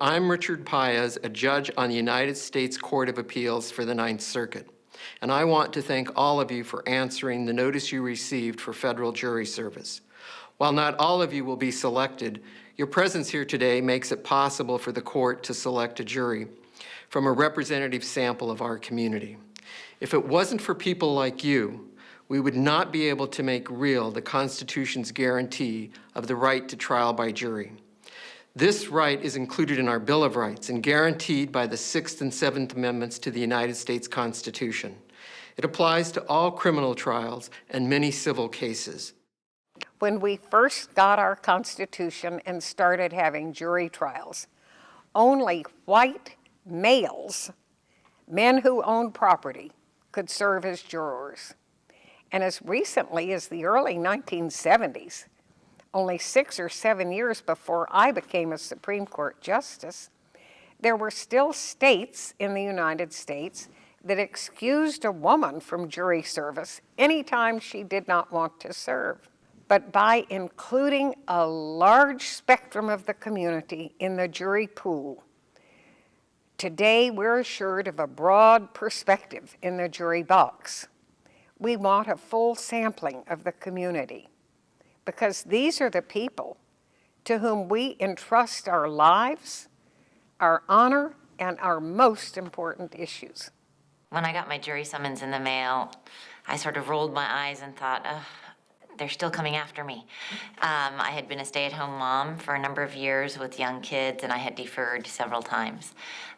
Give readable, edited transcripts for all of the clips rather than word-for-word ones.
I'm Richard Paez, a judge on the United States Court of Appeals for the Ninth Circuit, and I want to thank all of you for answering the notice you received for federal jury service. While not all of you will be selected, your presence here today makes it possible for the court to select a jury from a representative sample of our community. If it wasn't for people like you, we would not be able to make real the Constitution's guarantee of the right to trial by jury. This right is included in our Bill of Rights and guaranteed by the 6th and 7th Amendments to the United States Constitution. It applies to all criminal trials and many civil cases. When we first got our Constitution and started having jury trials, only white males, men who own property, could serve as jurors. And as recently as the early 1970s, only 6 or 7 years before I became a Supreme Court justice, there were still states in the United States that excused a woman from jury service anytime she did not want to serve. But by including a large spectrum of the community in the jury pool, today we're assured of a broad perspective in the jury box. We want a full sampling of the community, because these are the people to whom we entrust our lives, our honor, and our most important issues. When I got my jury summons in the mail, I sort of rolled my eyes and thought, they're still coming after me. I had been a stay-at-home mom for a number of years with young kids, and I had deferred several times.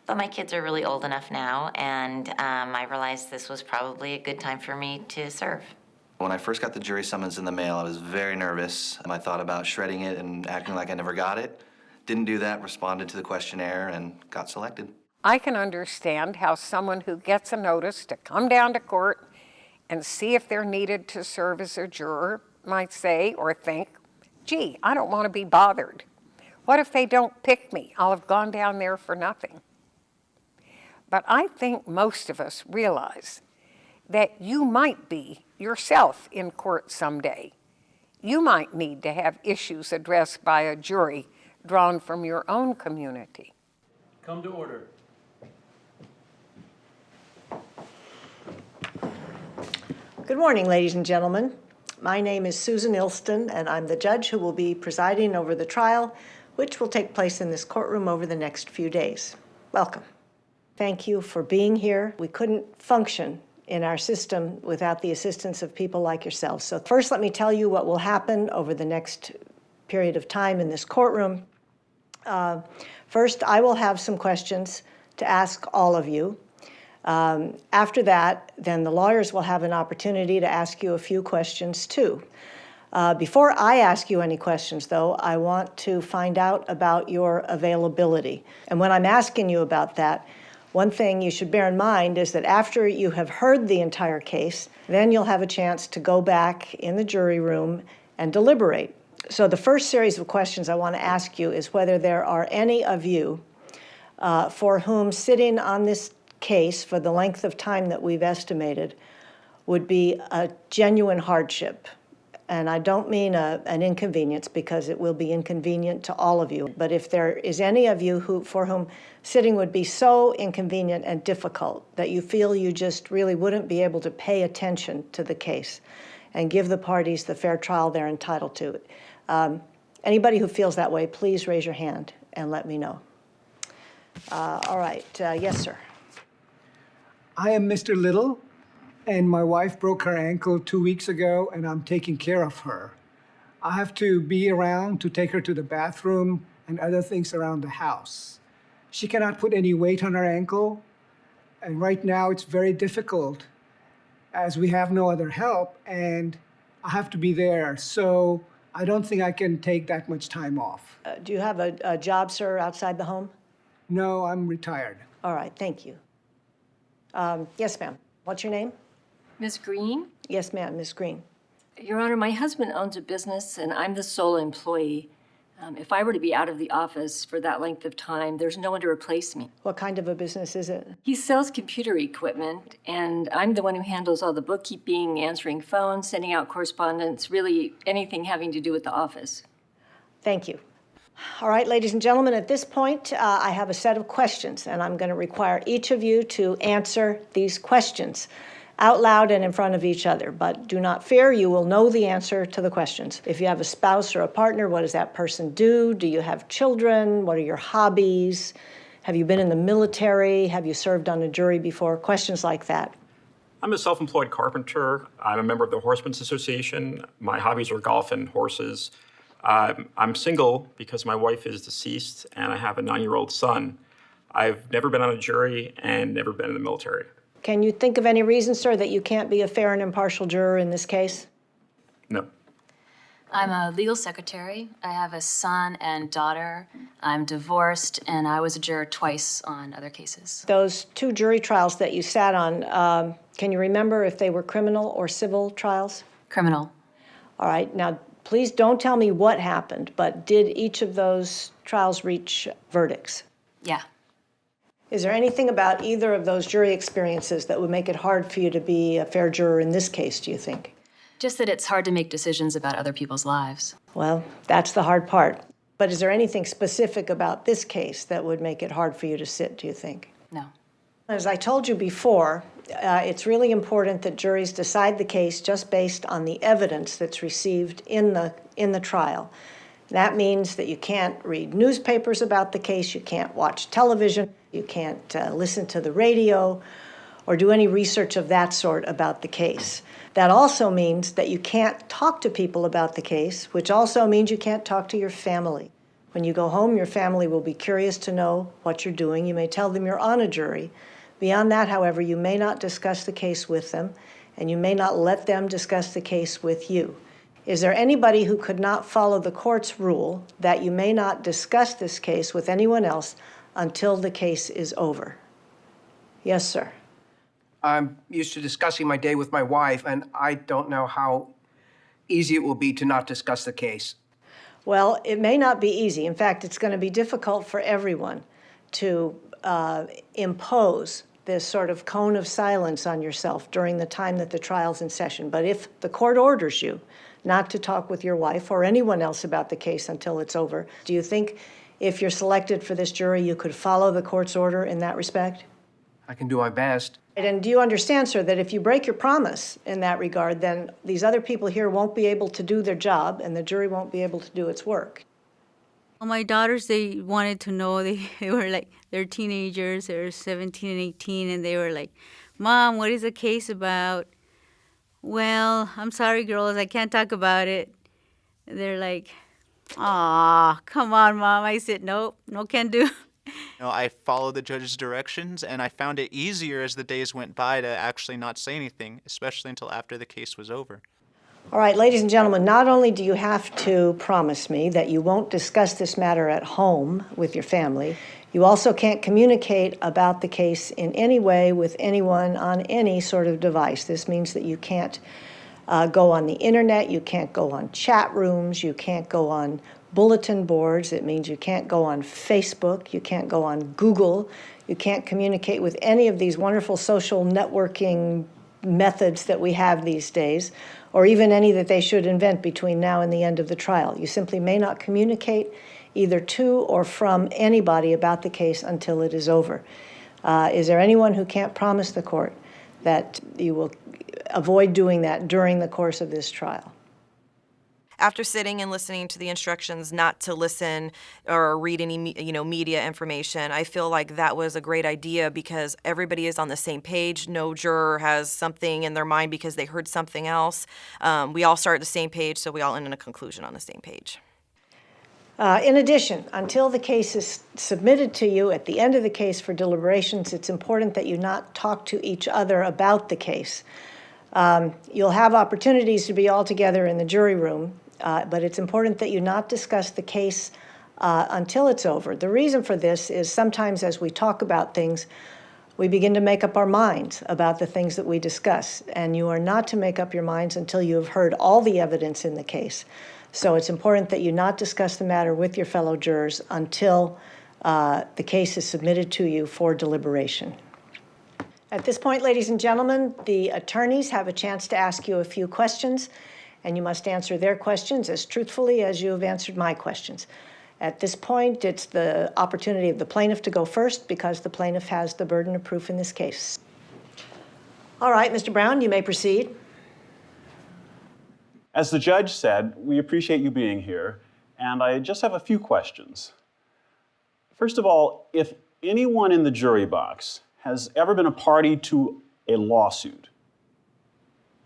But my kids are really old enough now, and I realized this was probably a good time for me to serve. When I first got the jury summons in the mail, I was very nervous. I thought about shredding it and acting like I never got it. Didn't do that, responded to the questionnaire, and got selected. I can understand how someone who gets a notice to come down to court and see if they're needed to serve as a juror might say or think, gee, I don't want to be bothered. What if they don't pick me? I'll have gone down there for nothing. But I think most of us realize that you might be yourself in court someday. You might need to have issues addressed by a jury drawn from your own community. Come to order. Good morning, ladies and gentlemen. My name is Susan Ilston, and I'm the judge who will be presiding over the trial, which will take place in this courtroom over the next few days. Welcome. Thank you for being here. We couldn't function in our system without the assistance of people like yourselves. So first, let me tell you what will happen over the next period of time in this courtroom. First, I will have some questions to ask all of you. After that, then the lawyers will have an opportunity to ask you a few questions too. Before I ask you any questions, though, I want to find out about your availability. And when I'm asking you about that, one thing you should bear in mind is that after you have heard the entire case, then you'll have a chance to go back in the jury room and deliberate. So the first series of questions I want to ask you is whether there are any of you for whom sitting on this case for the length of time that we've estimated would be a genuine hardship. And I don't mean an inconvenience, because it will be inconvenient to all of you. But if there is any of you for whom sitting would be so inconvenient and difficult that you feel you just really wouldn't be able to pay attention to the case and give the parties the fair trial they're entitled to, anybody who feels that way, please raise your hand and let me know. All right, yes, sir. I am Mr. Little, and my wife broke her ankle 2 weeks ago, and I'm taking care of her. I have to be around to take her to the bathroom and other things around the house. She cannot put any weight on her ankle, and right now it's very difficult as we have no other help, and I have to be there. So I don't think I can take that much time off. Do you have a job, sir, outside the home? No, I'm retired. All right, thank you. Yes, ma'am. What's your name? Ms. Green? Yes, ma'am, Ms. Green. Your Honor, my husband owns a business and I'm the sole employee. If I were to be out of the office for that length of time, there's no one to replace me. What kind of a business is it? He sells computer equipment, and I'm the one who handles all the bookkeeping, answering phones, sending out correspondence, really anything having to do with the office. Thank you. All right, ladies and gentlemen, at this point, I have a set of questions, and I'm going to require each of you to answer these questions out loud and in front of each other. But do not fear, you will know the answer to the questions. If you have a spouse or a partner, what does that person do? Do you have children? What are your hobbies? Have you been in the military? Have you served on a jury before? Questions like that. I'm a self-employed carpenter. I'm a member of the Horsemen's Association. My hobbies are golf and horses. I'm single because my wife is deceased and I have a 9-year-old son. I've never been on a jury and never been in the military. Can you think of any reason, sir, that you can't be a fair and impartial juror in this case? No. I'm a legal secretary. I have a son and daughter. I'm divorced, and I was a juror twice on other cases. Those 2 jury trials that you sat on, can you remember if they were criminal or civil trials? Criminal. All right. Now, please don't tell me what happened, but did each of those trials reach verdicts? Yeah. Is there anything about either of those jury experiences that would make it hard for you to be a fair juror in this case, do you think? Just that it's hard to make decisions about other people's lives. Well, that's the hard part. But is there anything specific about this case that would make it hard for you to sit, do you think? No. As I told you before, it's really important that juries decide the case just based on the evidence that's received in the trial. That means that you can't read newspapers about the case, you can't watch television, you can't listen to the radio, or do any research of that sort about the case. That also means that you can't talk to people about the case, which also means you can't talk to your family. When you go home, your family will be curious to know what you're doing. You may tell them you're on a jury. Beyond that, however, you may not discuss the case with them, and you may not let them discuss the case with you. Is there anybody who could not follow the court's rule that you may not discuss this case with anyone else until the case is over? Yes, sir. I'm used to discussing my day with my wife, and I don't know how easy it will be to not discuss the case. Well, it may not be easy. In fact, it's going to be difficult for everyone to impose this sort of cone of silence on yourself during the time that the trial's in session. But if the court orders you not to talk with your wife or anyone else about the case until it's over, do you think if you're selected for this jury, you could follow the court's order in that respect? I can do my best. And do you understand, sir, that if you break your promise in that regard, then these other people here won't be able to do their job and the jury won't be able to do its work? Well, my daughters, they wanted to know, they were like, they're teenagers, they're 17 and 18, and they were like, Mom, what is the case about? Well, I'm sorry, girls, I can't talk about it. They're like, aw, come on, Mom. I said, nope, no can do. I followed the judge's directions, and I found it easier as the days went by to actually not say anything, especially until after the case was over. All right, ladies and gentlemen, not only do you have to promise me that you won't discuss this matter at home with your family, you also can't communicate about the case in any way with anyone on any sort of device. This means that you can't go on the internet, you can't go on chat rooms, you can't go on bulletin boards. It means you can't go on Facebook, you can't go on Google, you can't communicate with any of these wonderful social networking methods that we have these days, or even any that they should invent between now and the end of the trial. You simply may not communicate either to or from anybody about the case until it is over. Is there anyone who can't promise the court that you will avoid doing that during the course of this trial? After sitting and listening to the instructions not to listen or read any media information, I feel like that was a great idea because everybody is on the same page. No juror has something in their mind because they heard something else. We all start at the same page, so we all end in a conclusion on the same page. In addition, until the case is submitted to you at the end of the case for deliberations, it's important that you not talk to each other about the case. You'll have opportunities to be all together in the jury room, but it's important that you not discuss the case until it's over. The reason for this is sometimes as we talk about things, we begin to make up our minds about the things that we discuss, and you are not to make up your minds until you have heard all the evidence in the case. So it's important that you not discuss the matter with your fellow jurors until the case is submitted to you for deliberation. At this point, ladies and gentlemen, the attorneys have a chance to ask you a few questions, and you must answer their questions as truthfully as you have answered my questions. At this point, it's the opportunity of the plaintiff to go first because the plaintiff has the burden of proof in this case. All right, Mr. Brown, you may proceed. As the judge said, we appreciate you being here, and I just have a few questions. First of all, if anyone in the jury box has ever been a party to a lawsuit,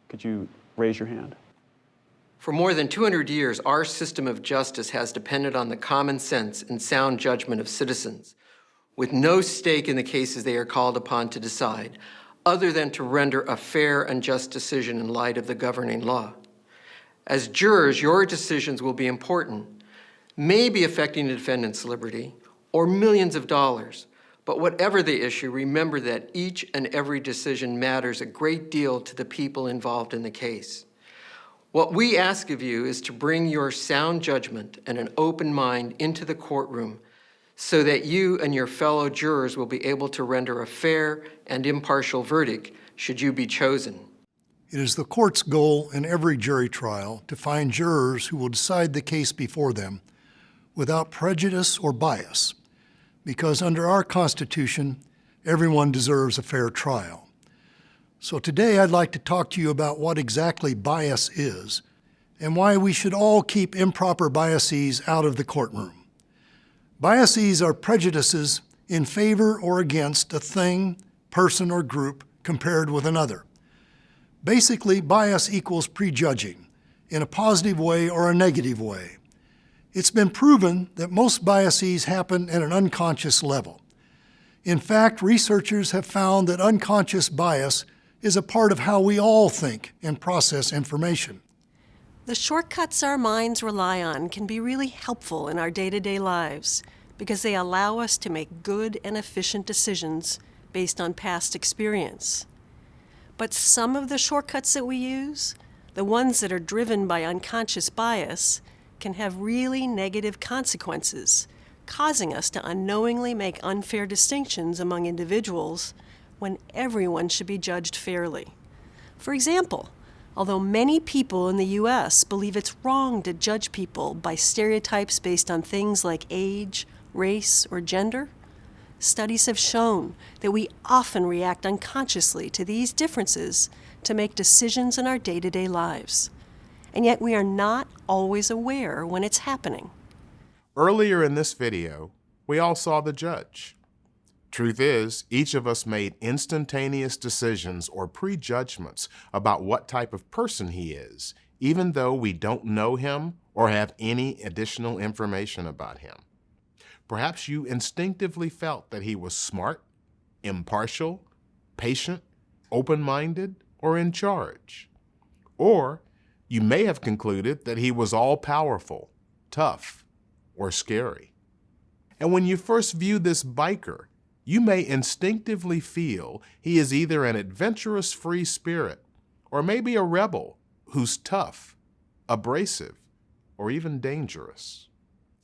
could you raise your hand? For more than 200 years, our system of justice has depended on the common sense and sound judgment of citizens, with no stake in the cases they are called upon to decide, other than to render a fair and just decision in light of the governing law. As jurors, your decisions will be important, maybe affecting the defendant's liberty, or millions of dollars. But whatever the issue, remember that each and every decision matters a great deal to the people involved in the case. What we ask of you is to bring your sound judgment and an open mind into the courtroom so that you and your fellow jurors will be able to render a fair and impartial verdict should you be chosen. It is the court's goal in every jury trial to find jurors who will decide the case before them without prejudice or bias, because under our Constitution, everyone deserves a fair trial. So today I'd like to talk to you about what exactly bias is and why we should all keep improper biases out of the courtroom. Biases are prejudices in favor or against a thing, person, or group compared with another. Basically, bias equals prejudging in a positive way or a negative way. It's been proven that most biases happen at an unconscious level. In fact, researchers have found that unconscious bias is a part of how we all think and process information. The shortcuts our minds rely on can be really helpful in our day-to-day lives because they allow us to make good and efficient decisions based on past experience. But some of the shortcuts that we use, the ones that are driven by unconscious bias, can have really negative consequences, causing us to unknowingly make unfair distinctions among individuals when everyone should be judged fairly. For example, although many people in the U.S. believe it's wrong to judge people by stereotypes based on things like age, race, or gender, studies have shown that we often react unconsciously to these differences to make decisions in our day-to-day lives. And yet we are not always aware when it's happening. Earlier in this video, we all saw the judge. Truth is, each of us made instantaneous decisions or prejudgments about what type of person he is, even though we don't know him or have any additional information about him. Perhaps you instinctively felt that he was smart, impartial, patient, open-minded, or in charge. Or you may have concluded that he was all-powerful, tough, or scary. And when you first view this biker, you may instinctively feel he is either an adventurous free spirit or maybe a rebel who's tough, abrasive, or even dangerous.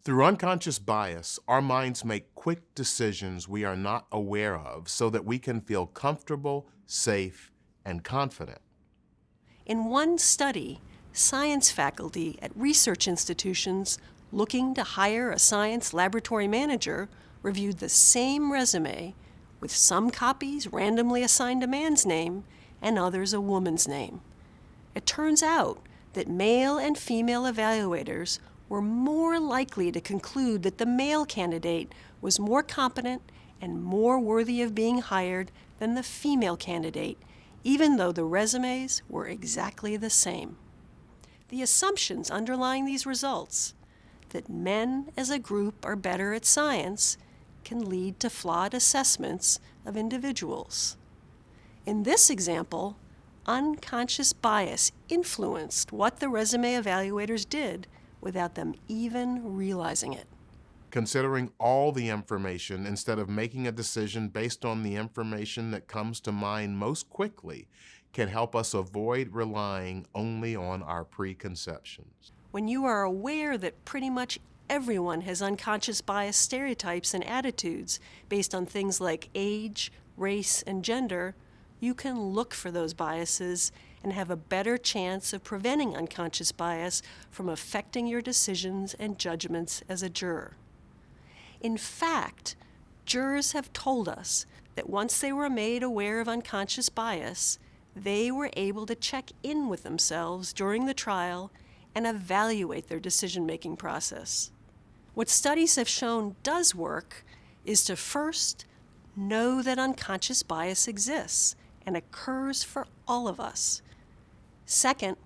Through unconscious bias, our minds make quick decisions we are not aware of so that we can feel comfortable, safe, and confident. In one study, science faculty at research institutions looking to hire a science laboratory manager reviewed the same resume with some copies randomly assigned a man's name and others a woman's name. It turns out that male and female evaluators were more likely to conclude that the male candidate was more competent and more worthy of being hired than the female candidate, even though the resumes were exactly the same. The assumptions underlying these results, that men as a group are better at science, can lead to flawed assessments of individuals. In this example, unconscious bias influenced what the resume evaluators did without them even realizing it. Considering all the information instead of making a decision based on the information that comes to mind most quickly can help us avoid relying only on our preconceptions. When you are aware that pretty much everyone has unconscious bias stereotypes and attitudes based on things like age, race, and gender, you can look for those biases and have a better chance of preventing unconscious bias from affecting your decisions and judgments as a juror. In fact, jurors have told us that once they were made aware of unconscious bias, they were able to check in with themselves during the trial and evaluate their decision-making process. What studies have shown does work is to first know that unconscious bias exists and occurs for all of us. Second,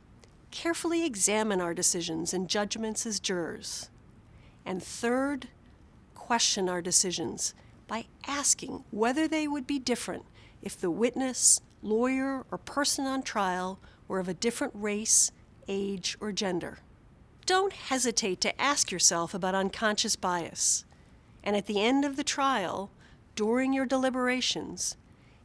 carefully examine our decisions and judgments as jurors. And third, question our decisions by asking whether they would be different if the witness, lawyer, or person on trial were of a different race, age, or gender. Don't hesitate to ask yourself about unconscious bias. And at the end of the trial, during your deliberations,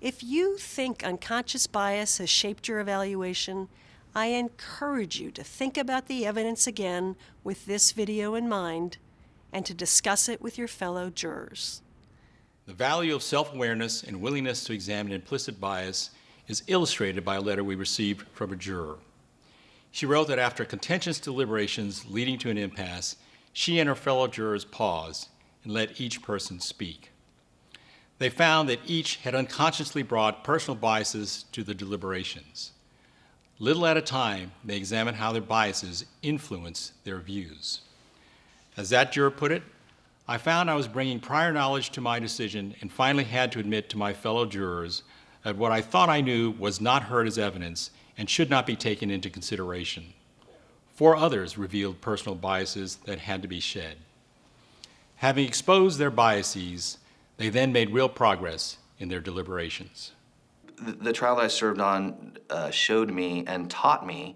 if you think unconscious bias has shaped your evaluation, I encourage you to think about the evidence again with this video in mind and to discuss it with your fellow jurors. The value of self-awareness and willingness to examine implicit bias is illustrated by a letter we received from a juror. She wrote that after contentious deliberations leading to an impasse, she and her fellow jurors paused and let each person speak. They found that each had unconsciously brought personal biases to the deliberations. Little at a time, they examined how their biases influence their views. As that juror put it, I found I was bringing prior knowledge to my decision and finally had to admit to my fellow jurors that what I thought I knew was not heard as evidence and should not be taken into consideration. 4 others revealed personal biases that had to be shed. Having exposed their biases, they then made real progress in their deliberations. The trial that I served on showed me and taught me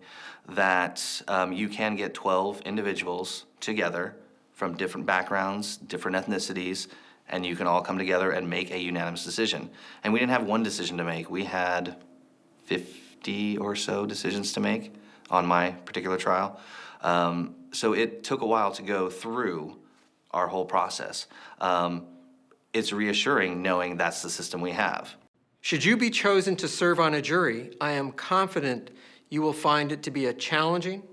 that you can get 12 individuals together from different backgrounds, different ethnicities, and you can all come together and make a unanimous decision. And we didn't have one decision to make. We had 50 or so decisions to make on my particular trial. So it took a while to go through our whole process. It's reassuring knowing that's the system we have. Should you be chosen to serve on a jury, I am confident you will find it to be a challenging,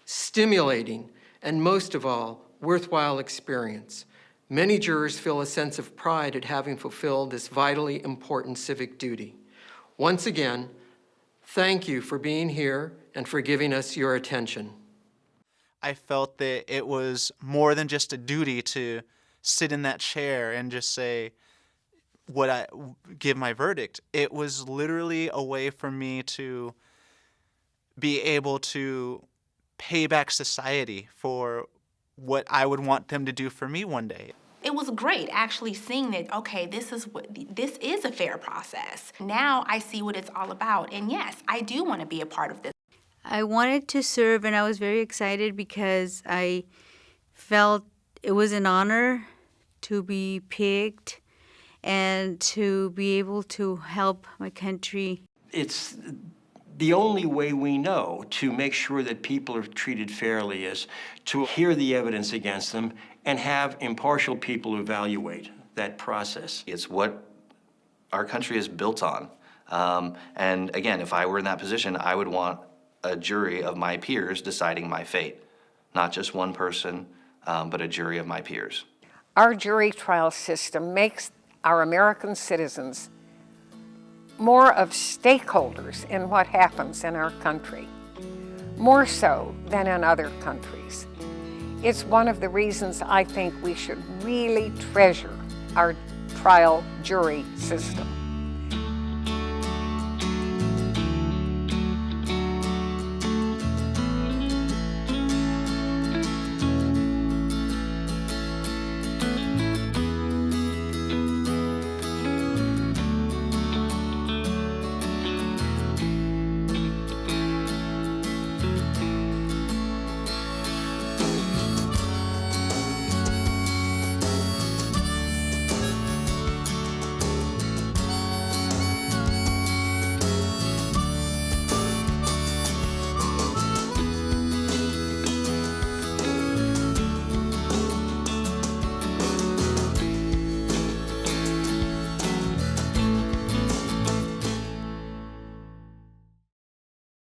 stimulating, and most of all, worthwhile experience. Many jurors feel a sense of pride at having fulfilled this vitally important civic duty. Once again, thank you for being here and for giving us your attention. I felt that it was more than just a duty to sit in that chair and just say give my verdict. It was literally a way for me to be able to pay back society for what I would want them to do for me one day. It was great actually seeing that, okay, this is a fair process. Now I see what it's all about. And yes, I do want to be a part of this. I wanted to serve, and I was very excited because I felt it was an honor to be picked and to be able to help my country. It's the only way we know to make sure that people are treated fairly is to hear the evidence against them and have impartial people evaluate that process. It's what our country is built on. And again, if I were in that position, I would want a jury of my peers deciding my fate. Not just one person, but a jury of my peers. Our jury trial system makes our American citizens more of stakeholders in what happens in our country, more so than in other countries. It's one of the reasons I think we should really treasure our trial jury system.